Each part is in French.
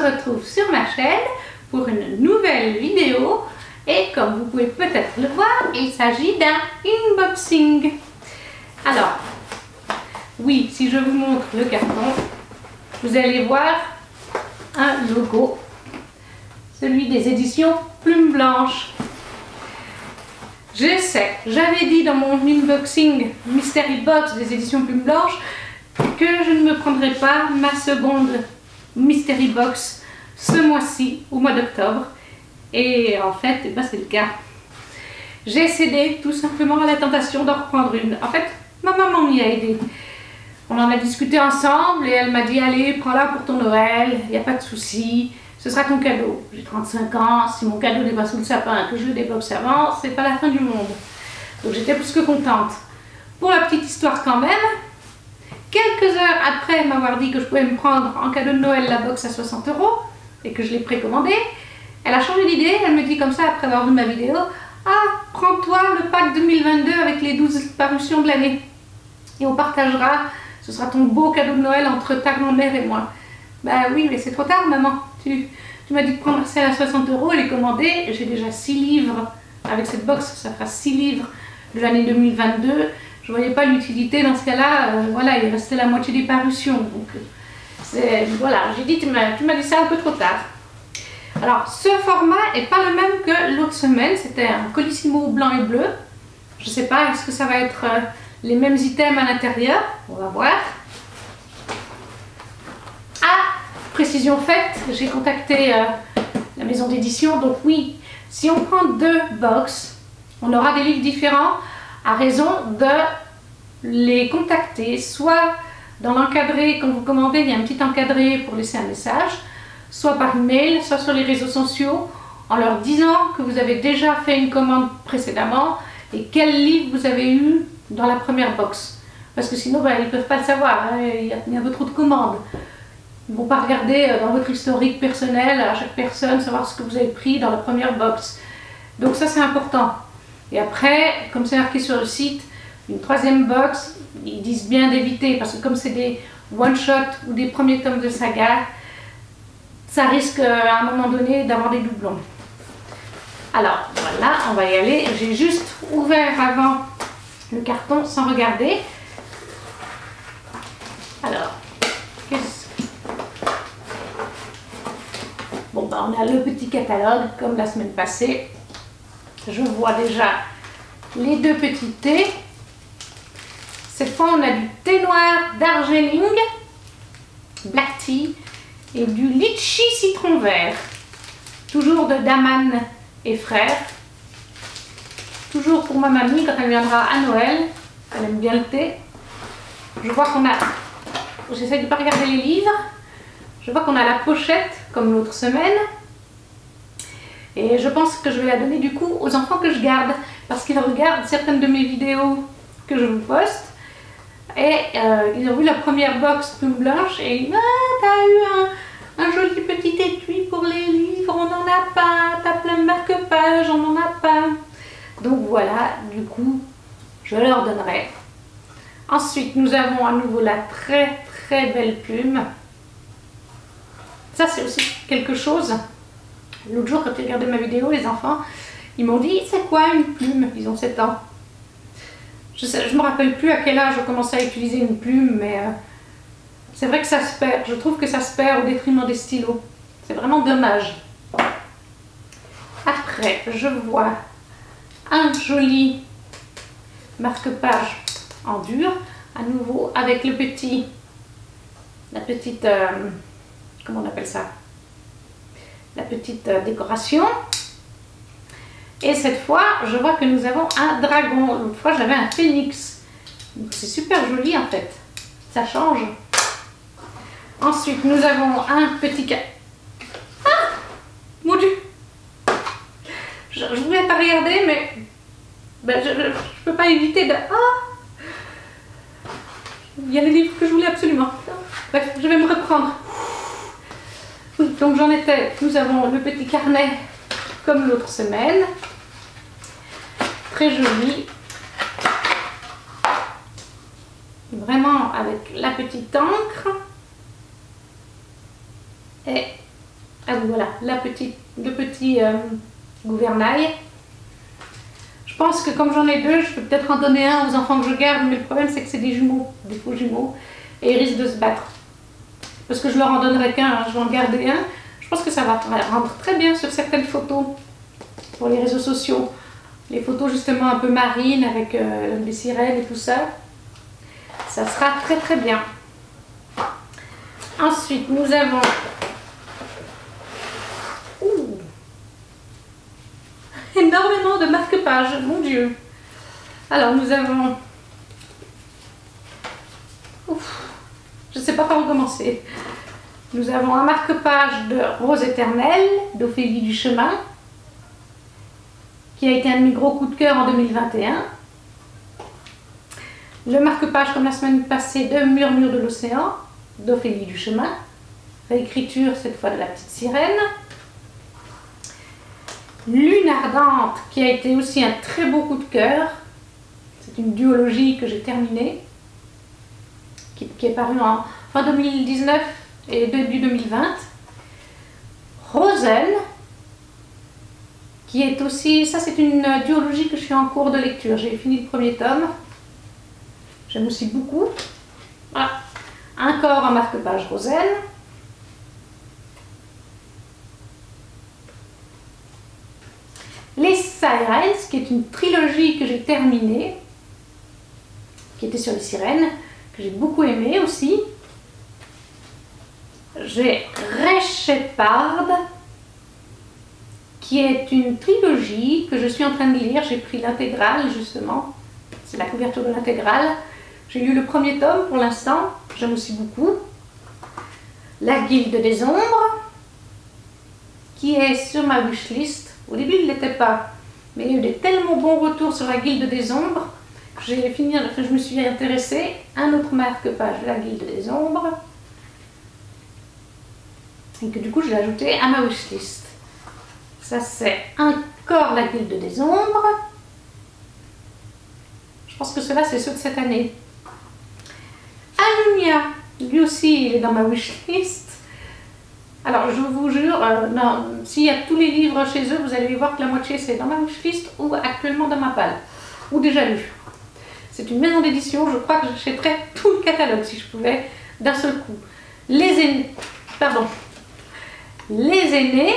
retrouve sur ma chaîne pour une nouvelle vidéo et comme vous pouvez peut-être le voir, il s'agit d'un unboxing. Alors, oui, si je vous montre le carton, vous allez voir un logo, celui des éditions Plume Blanche. Je sais, j'avais dit dans mon unboxing Mystery Box des éditions Plume Blanche que je ne me prendrais pas ma seconde Mystery Box ce mois-ci, au mois d'octobre. Et en fait, c'est le cas. J'ai cédé tout simplement à la tentation d'en reprendre une. En fait, ma maman m'y a aidé. On en a discuté ensemble et elle m'a dit allez, prends-la pour ton Noël, il n'y a pas de souci, ce sera ton cadeau. J'ai 35 ans, si mon cadeau n'est pas sous le sapin et que je le débloque avant, c'est pas la fin du monde. Donc j'étais plus que contente. Pour la petite histoire quand même, quelques heures après m'avoir dit que je pouvais me prendre en cadeau de Noël la box à 60 € et que je l'ai précommandée, elle a changé d'idée, elle me dit comme ça après avoir vu ma vidéo, ah, prends-toi le pack 2022 avec les 12 parutions de l'année et on partagera, ce sera ton beau cadeau de Noël entre ta grand-mère et moi. Bah oui, mais c'est trop tard maman, tu m'as dit de prendre celle à 60 €, elle est commandée, j'ai déjà 6 livres avec cette box, ça fera 6 livres de l'année 2022. Je voyais pas l'utilité dans ce cas-là, voilà, il restait la moitié des parutions. Donc, voilà, j'ai dit, tu m'as dit ça un peu trop tard. Alors, ce format n'est pas le même que l'autre semaine, c'était un colissimo blanc et bleu. Je sais pas, est-ce que ça va être les mêmes items à l'intérieur? On va voir. Ah, précision faite, j'ai contacté la maison d'édition, donc oui, si on prend 2 box, on aura des livres différents, à raison de les contacter, soit dans l'encadré, quand vous commandez, il y a un petit encadré pour laisser un message, soit par email, soit sur les réseaux sociaux, en leur disant que vous avez déjà fait une commande précédemment et quel livre vous avez eu dans la première box. Parce que sinon, ils ne peuvent pas le savoir, hein, il y a un peu trop de commandes. Ils ne vont pas regarder dans votre historique personnel, à chaque personne, savoir ce que vous avez pris dans la première box. Donc ça, c'est important. Et après, comme c'est marqué sur le site, une 3e box, ils disent bien d'éviter, parce que comme c'est des one-shot ou des premiers tomes de saga, ça risque à un moment donné d'avoir des doublons. Alors voilà, on va y aller. J'ai juste ouvert avant le carton sans regarder. Alors, bon, on a le petit catalogue comme la semaine passée. Je vois déjà les 2 petits thés. Cette fois, on a du thé noir Darjeeling, Black Tea, et du litchi citron vert. Toujours de Daman et frères. Toujours pour ma mamie quand elle viendra à Noël. Elle aime bien le thé. Je vois qu'on a... J'essaie de ne pas regarder les livres. Je vois qu'on a la pochette comme l'autre semaine. Et je pense que je vais la donner du coup aux enfants que je garde. Parce qu'ils regardent certaines de mes vidéos que je vous poste. Et ils ont vu la première box Plume Blanche et ils disent ah, t'as eu un joli petit étui pour les livres, on n'en a pas, t'as plein de marque-pages, on n'en a pas. Donc voilà, du coup, je leur donnerai. Ensuite, nous avons à nouveau la très très belle plume. Ça, c'est aussi quelque chose. L'autre jour, quand ils regardaient ma vidéo, les enfants, ils m'ont dit c'est quoi une plume? Ils ont 7 ans. Je ne me rappelle plus à quel âge je commençais à utiliser une plume, mais c'est vrai que ça se perd. Je trouve que ça se perd au détriment des stylos. C'est vraiment dommage. Après, je vois un joli marque-page en dur, à nouveau avec le petit, la petite, comment on appelle ça? La petite décoration. Et cette fois, je vois que nous avons un dragon. L'autre fois, j'avais un phénix. C'est super joli en fait. Ça change. Ensuite, nous avons un petit... Ah! Mon Dieu! Je ne voulais pas regarder, mais je ne peux pas éviter de... Ah! Il y a les livres que je voulais absolument. Bref, je vais me reprendre. Oui, donc j'en étais. Nous avons le petit carnet comme l'autre semaine. Très joli. Vraiment avec la petite encre. Et Ah voilà, le petit gouvernail. Je pense que comme j'en ai deux, je peux peut-être en donner un aux enfants que je garde, mais le problème c'est que c'est des jumeaux, des faux jumeaux, et ils risquent de se battre. Parce que je leur en donnerai qu'un, hein, je vais en garder un. Je pense que ça va rendre très bien sur certaines photos pour les réseaux sociaux. Les photos justement un peu marines avec des sirènes et tout ça. Ça sera très très bien. Ensuite, nous avons... énormément de marque-pages, mon Dieu. Alors, nous avons... je ne sais pas par où commencer. Nous avons un marque-page de Rose éternelle, d'Ophélie Duchemin, qui a été un de mes gros coups de cœur en 2021. Le marque-page, comme la semaine passée, de Murmure de l'océan, d'Ophélie Duchemin. Réécriture, cette fois, de la petite sirène. Lune ardente, qui a été aussi un très beau coup de cœur. C'est une duologie que j'ai terminée, qui est parue en fin 2019 et début 2020. Rosen, qui est aussi, ça c'est une duologie que je suis en cours de lecture. J'ai fini le premier tome. J'aime aussi beaucoup. Ah, encore un marque-page Rosen. Les Sirens, qui est une trilogie que j'ai terminée, qui était sur les sirènes, que j'ai beaucoup aimé aussi. J'ai Ray Shepard, qui est une trilogie que je suis en train de lire. J'ai pris l'intégrale justement, c'est la couverture de l'intégrale. J'ai lu le premier tome pour l'instant, j'aime aussi beaucoup. La Guilde des Ombres, qui est sur ma wishlist. Au début, il ne l'était pas, mais il y a eu des tellement bons retours sur la Guilde des Ombres que je me suis intéressée. Un autre marque-page de la Guilde des Ombres, et que du coup, je l'ai ajouté à ma wishlist. Ça, c'est encore la Guilde des Ombres. Je pense que cela, c'est ceux de cette année. Alunia, lui aussi, il est dans ma wishlist. Alors, je vous jure, s'il y a tous les livres chez eux, vous allez voir que la moitié c'est dans ma wishlist ou actuellement dans ma palle, ou déjà lu. C'est une maison d'édition, je crois que j'achèterais tout le catalogue si je pouvais d'un seul coup. Les Aînés,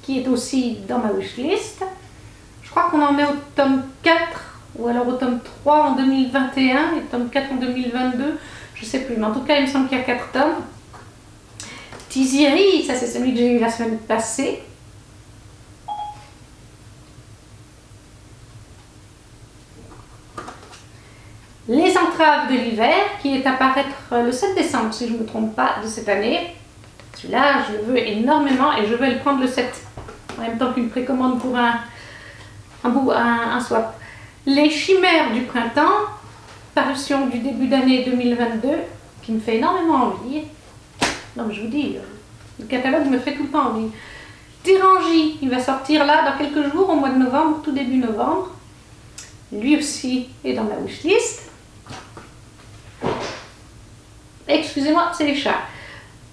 qui est aussi dans ma wishlist. Je crois qu'on en est au tome 4, ou alors au tome 3 en 2021 et tome 4 en 2022, je sais plus, mais en tout cas il me semble qu'il y a 4 tomes. Tiziri, ça c'est celui que j'ai eu la semaine passée. Les Entraves de l'hiver, qui est à paraître le 7 décembre, si je ne me trompe pas, de cette année. Celui-là, je le veux énormément et je vais le prendre le 7, en même temps qu'une précommande pour un swap. Les Chimères du printemps, parution du début d'année 2022, qui me fait énormément envie. Non mais je vous dis, le catalogue me fait tout le temps envie. Tirangi, il va sortir là dans quelques jours, au mois de novembre, tout début novembre. Lui aussi est dans ma wishlist. Excusez-moi, c'est les chats.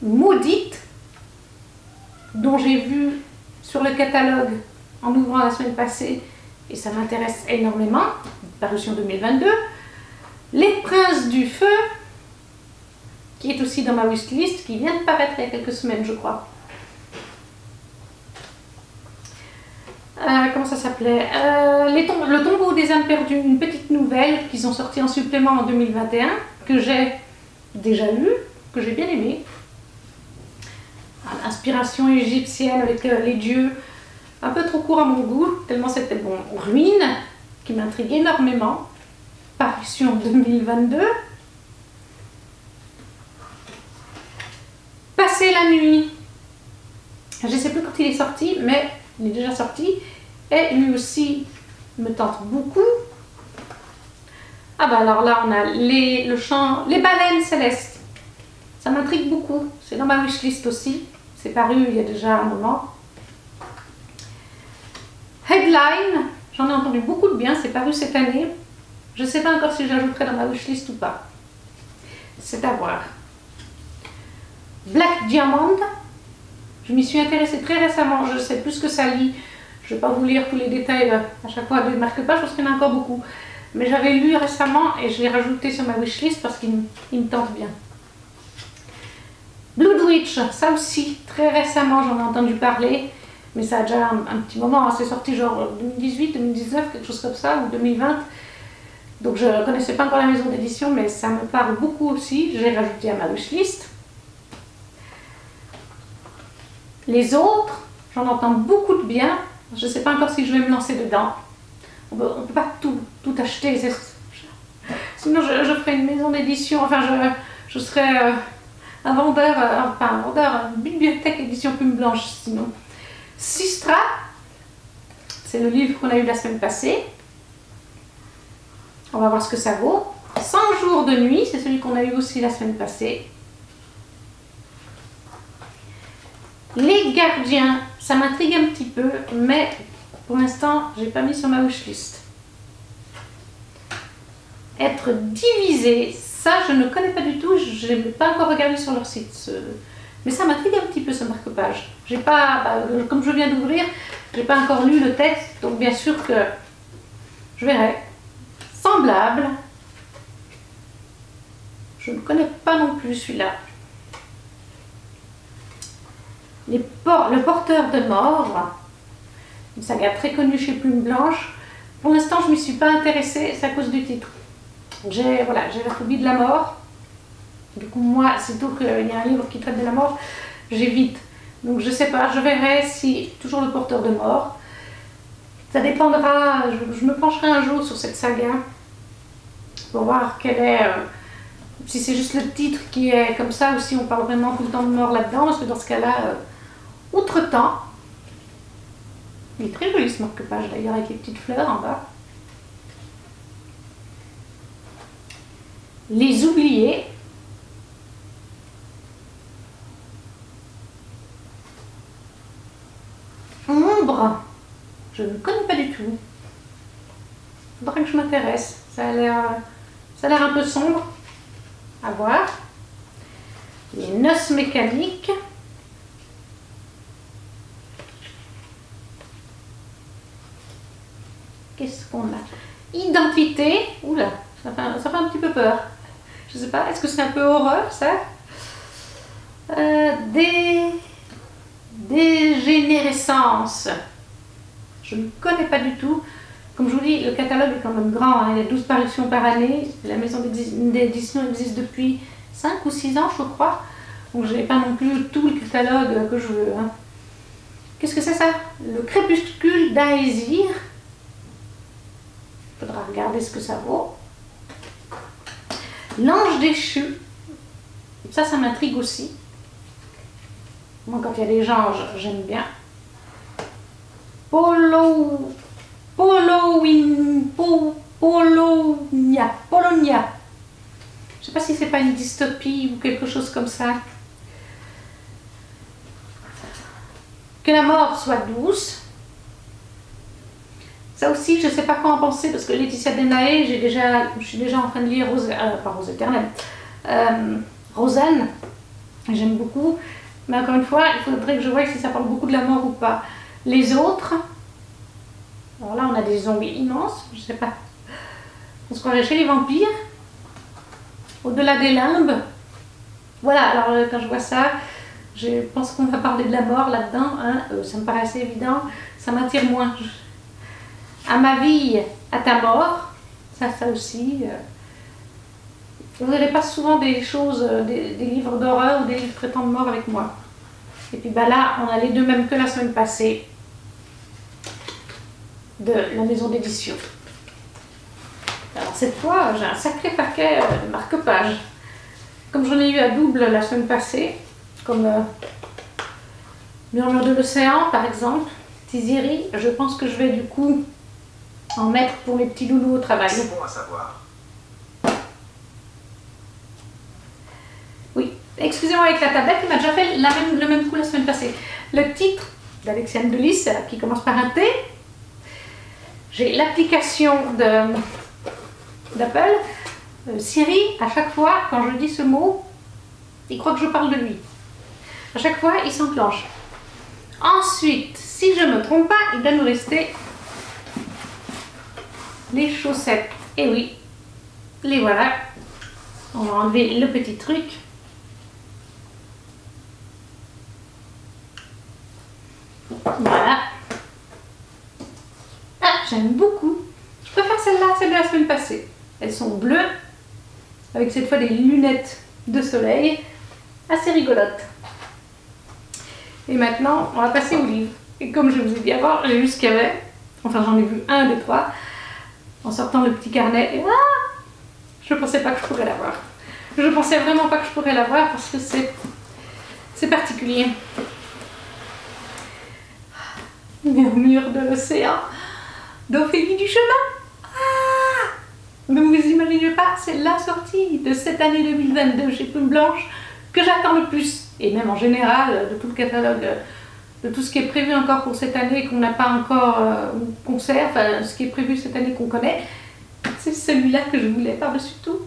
Maudite, dont j'ai vu sur le catalogue en ouvrant la semaine passée, et ça m'intéresse énormément, parution 2022. Les Princes du Feu, qui est aussi dans ma wishlist, qui vient de paraître il y a quelques semaines, je crois. Comment ça s'appelait, Le Tombeau des âmes perdues, une petite nouvelle qu'ils ont sorti en supplément en 2021, que j'ai déjà lu, que j'ai bien aimé. Inspiration égyptienne avec les dieux, un peu trop court à mon goût, tellement c'était bon. Ruine, qui m'intrigue énormément, parution 2022. Passer la nuit, je ne sais plus quand il est sorti, mais il est déjà sorti, et lui aussi me tente beaucoup. Ah bah alors là on a les baleines célestes, ça m'intrigue beaucoup, c'est dans ma wishlist aussi, c'est paru il y a déjà un moment. Headline, j'en ai entendu beaucoup de bien, c'est paru cette année, je ne sais pas encore si j'ajouterai dans ma wishlist ou pas, c'est à voir. Black Diamond, Je m'y suis intéressée très récemment, je sais plus ce que ça lit. Je ne vais pas vous lire tous les détails à chaque fois des marque-pages parce qu'il y en a encore beaucoup. Mais j'avais lu récemment et je l'ai rajouté sur ma wishlist parce qu'il me tente bien. Blood Witch, ça aussi, très récemment j'en ai entendu parler. Mais ça a déjà un petit moment, hein. C'est sorti genre 2018, 2019, quelque chose comme ça, ou 2020. Donc je ne connaissais pas encore la maison d'édition, mais ça me parle beaucoup aussi. Je l'ai rajouté à ma wishlist. Les autres, j'en entends beaucoup de bien. Je ne sais pas encore si je vais me lancer dedans. On ne peut pas tout acheter. Sinon je ferai une maison d'édition, enfin je serais un vendeur, une bibliothèque édition Plume Blanche sinon. Sistra, c'est le livre qu'on a eu la semaine passée. On va voir ce que ça vaut. 100 jours de nuit, c'est celui qu'on a eu aussi la semaine passée. Les gardiens, ça m'intrigue un petit peu, mais pour l'instant, je n'ai pas mis sur ma wishlist. Être divisé, ça je ne connais pas du tout, je n'ai pas encore regardé sur leur site. Mais ça m'intrigue un petit peu ce marque-page. J'ai pas, comme je viens d'ouvrir, j'ai pas encore lu le texte, donc bien sûr que je verrai. Semblable. Je ne connais pas non plus celui-là. Le porteur de mort, une saga très connue chez Plume Blanche. Pour l'instant, je ne m'y suis pas intéressée, c'est à cause du titre. J'ai la phobie de la mort. Du coup, moi, sitôt qu'il y a un livre qui traite de la mort, j'évite. Donc, je ne sais pas, je verrai si toujours le porteur de mort. Ça dépendra, je me pencherai un jour sur cette saga pour voir quelle est, si c'est juste le titre qui est comme ça ou si on parle vraiment tout le temps de mort là-dedans, parce que dans ce cas-là, outre-temps, il est très joli ce marque-page d'ailleurs avec les petites fleurs en bas. Les oubliés. Ombre, je ne connais pas du tout. Il faudrait que je m'intéresse. Ça a l'air un peu sombre. À voir. Les noces mécaniques. Qu'est-ce qu'on a? Identité. Oula, ça fait un petit peu peur. Je ne sais pas, est-ce que c'est un peu horreur ça? Dégénérescence. Je ne connais pas du tout. Comme je vous dis, le catalogue est quand même grand, hein. Il y a 12 parutions par année. La maison d'édition existe depuis 5 ou 6 ans, je crois. Donc je n'ai pas non plus tout le catalogue que je veux, hein. Qu'est-ce que c'est ça? Le crépuscule d'Aésir. Il faudra regarder ce que ça vaut. L'ange déchu. Ça m'intrigue aussi. Moi, quand il y a des anges, j'aime bien. Polonia. Je ne sais pas si c'est pas une dystopie ou quelque chose comme ça. Que la mort soit douce. Ça aussi, je ne sais pas quoi en penser parce que Laetitia Denae, je suis déjà en train de lire pas Rose éternelle, Rosanne. J'aime beaucoup. Mais encore une fois, il faudrait que je voie si ça parle beaucoup de la mort ou pas. Les autres, alors là on a des zombies immenses, je sais pas. On se croirait chez les vampires. Au-delà des limbes. Voilà, alors quand je vois ça, je pense qu'on va parler de la mort là-dedans. Hein. Ça me paraît assez évident. Ça m'attire moins. À ma vie, à ta mort. Ça aussi. Vous n'avez pas souvent des choses, des livres d'horreur ou des livres traitant de mort avec moi. Et puis là, on a les deux mêmes que la semaine passée de la maison d'édition. Alors cette fois, j'ai un sacré paquet de marque-pages. Comme j'en ai eu à double la semaine passée, comme Murmure de l'océan par exemple, Tiziri, je pense que je vais du coup en mettre pour les petits loulous au travail. C'est bon à savoir. Oui, excusez-moi avec la tablette, il m'a déjà fait le même coup la semaine passée. Le titre d'Alexiane Delis, qui commence par un T. J'ai l'application d'Apple. Siri, à chaque fois, quand je dis ce mot, il croit que je parle de lui. À chaque fois, il s'enclenche. Ensuite, si je ne me trompe pas, il doit nous rester les chaussettes. Et oui, les voilà. On va enlever le petit truc. Voilà. Ah, j'aime beaucoup. Je préfère celle-là, celle de la semaine passée. Elles sont bleues, avec cette fois des lunettes de soleil, assez rigolotes. Et maintenant, on va passer au livre. Et comme je vous ai dit avant, j'ai vu ce qu'il y avait. Enfin, j'en ai vu un des trois. En sortant le petit carnet. Et ah, je pensais pas que je pourrais l'avoir. Je pensais vraiment pas que je pourrais l'avoir parce que c'est particulier. Murmure de l'océan d'Ophélie Duchemin. Ah, ne vous imaginez pas, c'est la sortie de cette année 2022 chez Plume Blanche que j'attends le plus. Et même en général, de tout le catalogue, de tout ce qui est prévu encore pour cette année qu'on n'a pas encore concert, enfin ce qui est prévu cette année qu'on connaît, c'est celui-là que je voulais par-dessus tout.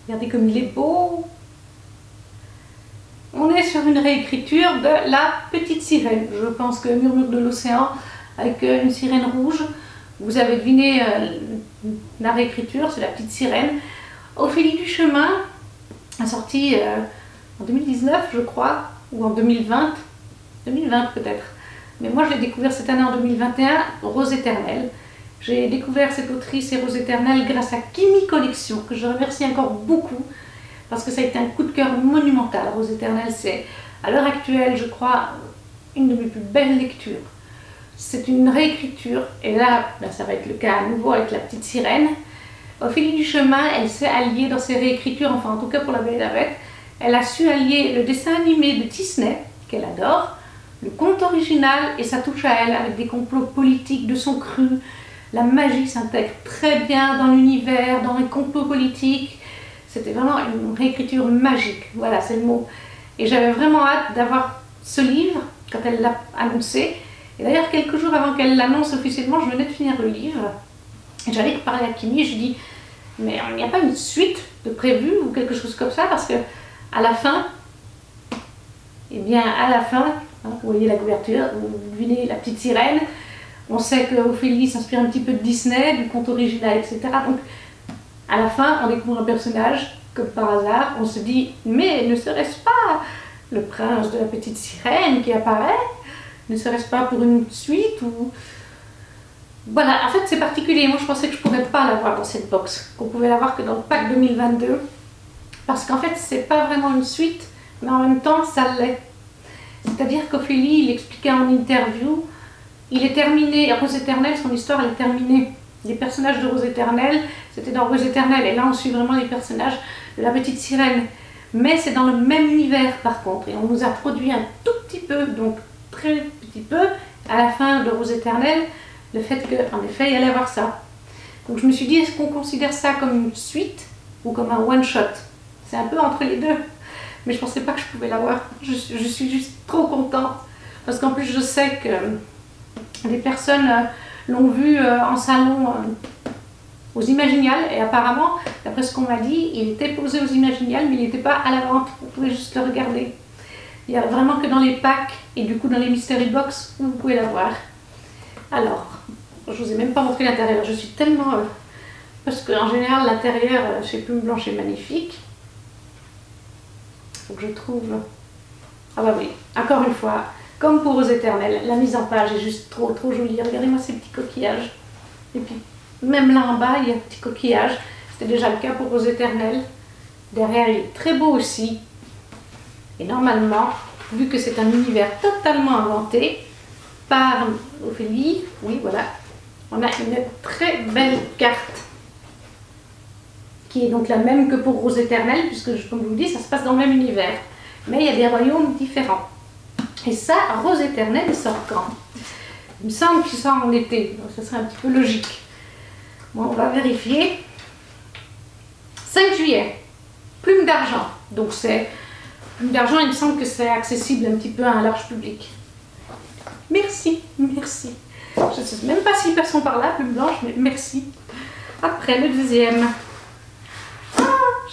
Regardez comme il est beau. On est sur une réécriture de La Petite Sirène. Je pense que Murmure de l'océan avec une sirène rouge. Vous avez deviné la réécriture, c'est La Petite Sirène. Ophélie Duchemin a sorti en 2019, je crois, ou en 2020. 2020 peut-être. Mais moi je l'ai découvert cette année en 2021, Rose Éternelle. J'ai découvert cette autrice et Rose Éternelle grâce à Kimi Collection, que je remercie encore beaucoup. Parce que ça a été un coup de cœur monumental. Rose Éternelle, c'est à l'heure actuelle, je crois, une de mes plus belles lectures. C'est une réécriture, et là, ben, ça va être le cas à nouveau avec La Petite Sirène. Ophélie Duchemin, elle s'est alliée dans ses réécritures, enfin en tout cas pour La Belle et la Bête, elle a su allier le dessin animé de Disney, qu'elle adore, le conte original et sa touche à elle, avec des complots politiques de son cru. La magie s'intègre très bien dans l'univers, dans les complots politiques. C'était vraiment une réécriture magique, voilà, c'est le mot. Et j'avais vraiment hâte d'avoir ce livre quand elle l'a annoncé. Et d'ailleurs, quelques jours avant qu'elle l'annonce officiellement, je venais de finir le livre. Et j'allais parler à Kimi et je dis, mais il n'y a pas une suite de prévue ou quelque chose comme ça, parce que à la fin, eh bien, à la fin, hein, vous voyez la couverture, vous devinez La Petite Sirène. On sait que Ophélie s'inspire un petit peu de Disney, du conte original, etc. Donc, à la fin, on découvre un personnage, comme par hasard, on se dit, mais ne serait-ce pas le prince de La Petite Sirène qui apparaît? Ne serait-ce pas pour une suite ou... Voilà, en fait c'est particulier, moi je pensais que je ne pourrais pas l'avoir dans cette box, qu'on pouvait l'avoir que dans le pack 2022, parce qu'en fait c'est pas vraiment une suite, mais en même temps ça l'est. C'est-à-dire qu'Ophélie, il expliquait en interview, il est terminé, Rose Éternelle, son histoire elle est terminée. Les personnages de Rose Éternelle, c'était dans Rose Éternelle, et là on suit vraiment les personnages de La Petite Sirène. Mais c'est dans le même univers par contre, et on nous a produit un tout petit peu, donc très petit peu, à la fin de Rose Éternelle, le fait qu'en effet il allait avoir ça. Donc je me suis dit, est-ce qu'on considère ça comme une suite ou comme un one-shot? C'est un peu entre les deux, mais je pensais pas que je pouvais l'avoir. Je suis juste trop contente, parce qu'en plus je sais que des personnes l'ont vu en salon aux Imaginiales, et apparemment, d'après ce qu'on m'a dit, il était posé aux Imaginiales, mais il n'était pas à la vente, vous pouvez juste le regarder. Il n'y a vraiment que dans les packs, et du coup dans les mystery box, où vous pouvez l'avoir. Alors, je vous ai même pas montré l'intérieur, je suis tellement... parce qu'en général, l'intérieur chez Plume Blanche est magnifique. Il faut que je trouve... Ah bah oui, encore une fois, comme pour Rose Éternelle, la mise en page est juste trop jolie. Regardez-moi ces petits coquillages. Et puis, même là en bas, il y a un petit coquillage. C'était déjà le cas pour Rose Éternelle. Derrière, il est très beau aussi. Et normalement, vu que c'est un univers totalement inventé par Ophélie, oui, voilà, on a une très belle carte qui est donc la même que pour Rose Éternelle, puisque, comme je vous dis, ça se passe dans le même univers. Mais il y a des royaumes différents. Et ça, Rose Éternelle, il sort quand? Il me semble qu'il sort en été, donc ça serait un petit peu logique. Bon, on va vérifier. 5 juillet, Plume d'argent. Donc c'est... Plume d'argent, il me semble que c'est accessible un petit peu à un large public. Merci, merci. Je ne sais même pas s'ils passent par là, Plume Blanche, mais merci. Après, le deuxième.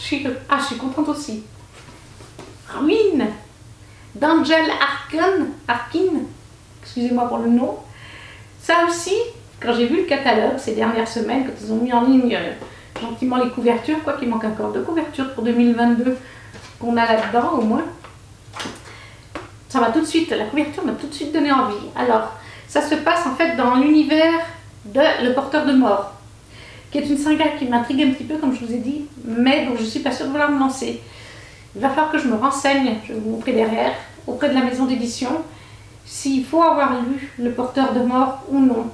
Je suis contente aussi. Ruine d'Angel Arkin. excusez-moi pour le nom. Ça aussi, quand j'ai vu le catalogue ces dernières semaines, quand ils ont mis en ligne gentiment les couvertures, quoi qu'il manque encore de couvertures pour 2022 qu'on a là-dedans au moins, ça m'a tout de suite, la couverture m'a tout de suite donné envie. Alors, ça se passe en fait dans l'univers de Le Porteur de Mort, qui est une saga qui m'intrigue un petit peu, comme je vous ai dit, mais dont je ne suis pas sûre de vouloir me lancer. Il va falloir que je me renseigne, je vais vous montrer derrière, auprès de la maison d'édition, s'il faut avoir lu Le Porteur de Mort ou non.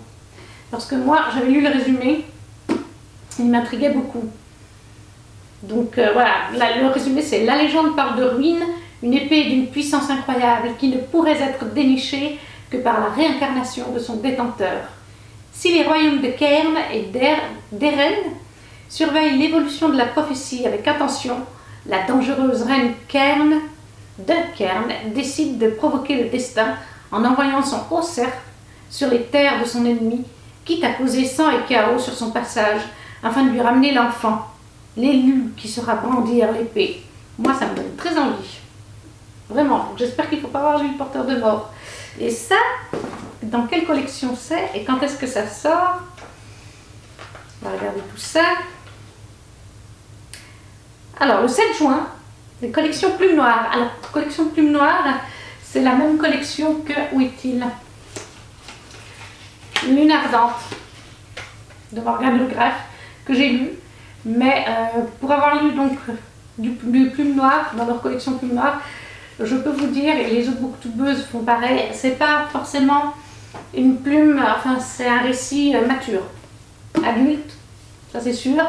Parce que moi, j'avais lu le résumé, il m'intriguait beaucoup. Donc voilà, le résumé c'est: la légende parle de ruines, une épée d'une puissance incroyable qui ne pourrait être dénichée que par la réincarnation de son détenteur. Si les royaumes de Cairn et d'Eren surveillent l'évolution de la prophétie avec attention, la dangereuse reine Cairn décide de provoquer le destin en envoyant son haut cerf sur les terres de son ennemi, quitte à causer sang et chaos sur son passage, afin de lui ramener l'enfant, l'élu qui saura brandir l'épée. Moi, ça me donne très envie. Vraiment. J'espère qu'il ne faut pas avoir lu Le Porteur de Mort. Et ça, dans quelle collection c'est et quand est-ce que ça sort? On va regarder tout ça. Alors, le 7 juin, les collections Plume Noire. Alors, collection Plume Noire, c'est la même collection que, où est-il? Lune Ardente, de Morgane Le Graff, que j'ai lu. Mais pour avoir lu donc du Plume Noire, dans leur collection Plume Noire, je peux vous dire, et les autres booktubeuses font pareil, c'est pas forcément une plume, enfin c'est un récit mature, adulte, ça c'est sûr.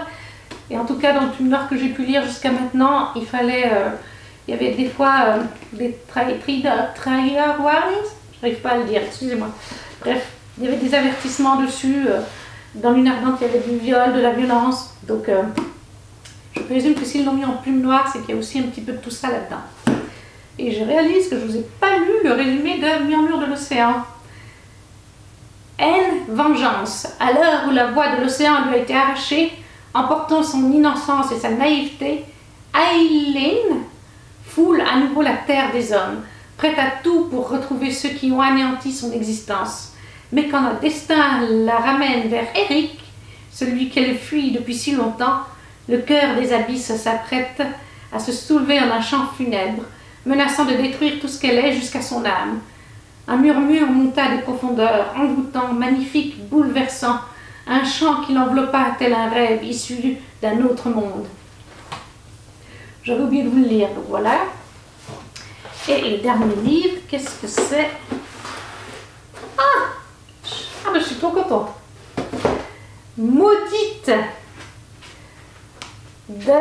Et en tout cas dans le Plume Noire que j'ai pu lire jusqu'à maintenant, il fallait, il y avait des fois des trigger warnings, j'arrive pas à le dire, excusez-moi. Bref, il y avait des avertissements dessus. Dans Lune Ardente, il y avait du viol, de la violence, donc je présume que s'ils l'ont mis en Plume Noire, c'est qu'il y a aussi un petit peu de tout ça là-dedans. Et je réalise que je ne vous ai pas lu le résumé de Murmure de l'océan. Haine, vengeance. À l'heure où la voix de l'océan lui a été arrachée, emportant son innocence et sa naïveté, Aylin foule à nouveau la terre des hommes, prête à tout pour retrouver ceux qui ont anéanti son existence. Mais quand le destin la ramène vers Eric, celui qu'elle fuit depuis si longtemps, le cœur des abysses s'apprête à se soulever en un chant funèbre, menaçant de détruire tout ce qu'elle est jusqu'à son âme. Un murmure monta des profondeurs, envoûtant, magnifique, bouleversant, un chant qui l'enveloppa tel un rêve issu d'un autre monde. J'avais oublié de vous le lire, donc voilà. Et le dernier livre, qu'est-ce que c'est? Ah ben je suis trop contente. Maudite de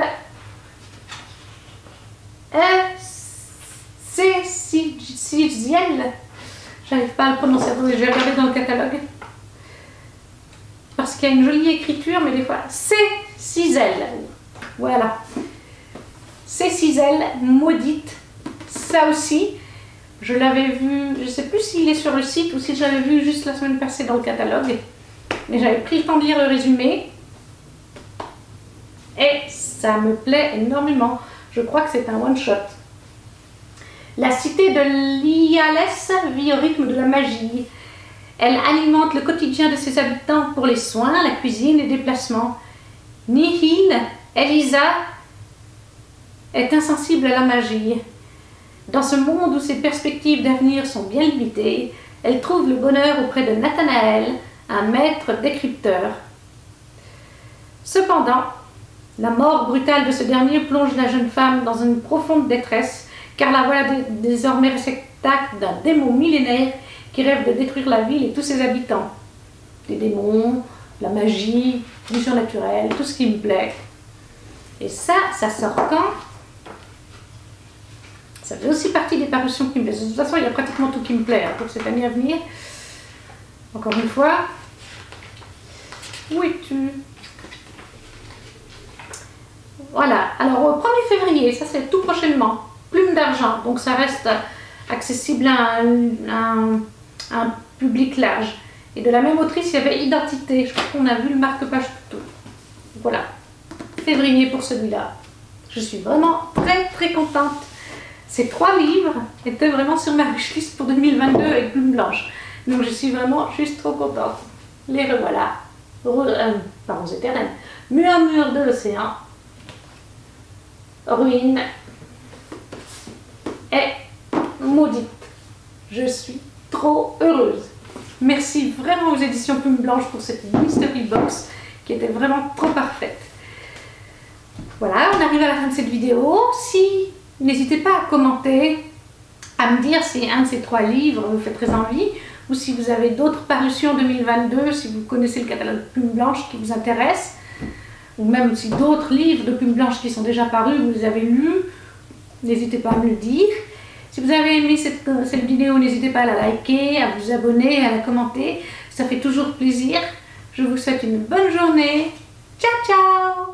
Céciziel. J'arrive pas à le prononcer, attendez, je vais regarder dans le catalogue. Parce qu'il y a une jolie écriture, mais des fois, Cécizel. Voilà. Cécizel, maudite. Ça aussi, je l'avais vu, je ne sais plus s'il est sur le site ou si j'avais vu juste la semaine passée dans le catalogue. Mais j'avais pris le temps de lire le résumé. Et ça me plaît énormément. Je crois que c'est un one-shot. La cité de Lialès vit au rythme de la magie. Elle alimente le quotidien de ses habitants pour les soins, la cuisine, les déplacements. Nihil, Elisa, est insensible à la magie. Dans ce monde où ses perspectives d'avenir sont bien limitées, elle trouve le bonheur auprès de Nathanaël, un maître décrypteur. Cependant, la mort brutale de ce dernier plonge la jeune femme dans une profonde détresse, car la voilà désormais réceptacle d'un démon millénaire qui rêve de détruire la ville et tous ses habitants. Des démons, la magie, du surnaturel, tout ce qui me plaît. Et ça sort quand? Ça fait aussi partie des parutions qui me plaisent. De toute façon, il y a pratiquement tout qui me plaît pour cette année à venir. Encore une fois. Où es-tu? Voilà. Alors, au 1er février, ça c'est tout prochainement. Plume d'argent. Donc, ça reste accessible à un public large. Et de la même autrice, il y avait Identité. Je crois qu'on a vu le marque-page tout. Voilà. Février pour celui-là. Je suis vraiment très très contente. Ces 3 livres étaient vraiment sur ma wishlist pour 2022 avec Plume Blanche. Donc je suis vraiment juste trop contente. Les revoilà. Parents éternels. Murmure de l'océan. Ruine. Et maudite. Je suis trop heureuse. Merci vraiment aux éditions Plume Blanche pour cette mystery box qui était vraiment trop parfaite. Voilà, on arrive à la fin de cette vidéo. N'hésitez pas à commenter, à me dire si un de ces 3 livres vous fait très envie, ou si vous avez d'autres parutions 2022, si vous connaissez le catalogue Plume Blanche qui vous intéresse, ou même si d'autres livres de Plume Blanche qui sont déjà parus, vous les avez lus, n'hésitez pas à me le dire. Si vous avez aimé cette vidéo, n'hésitez pas à la liker, à vous abonner, à la commenter, ça fait toujours plaisir. Je vous souhaite une bonne journée. Ciao, ciao!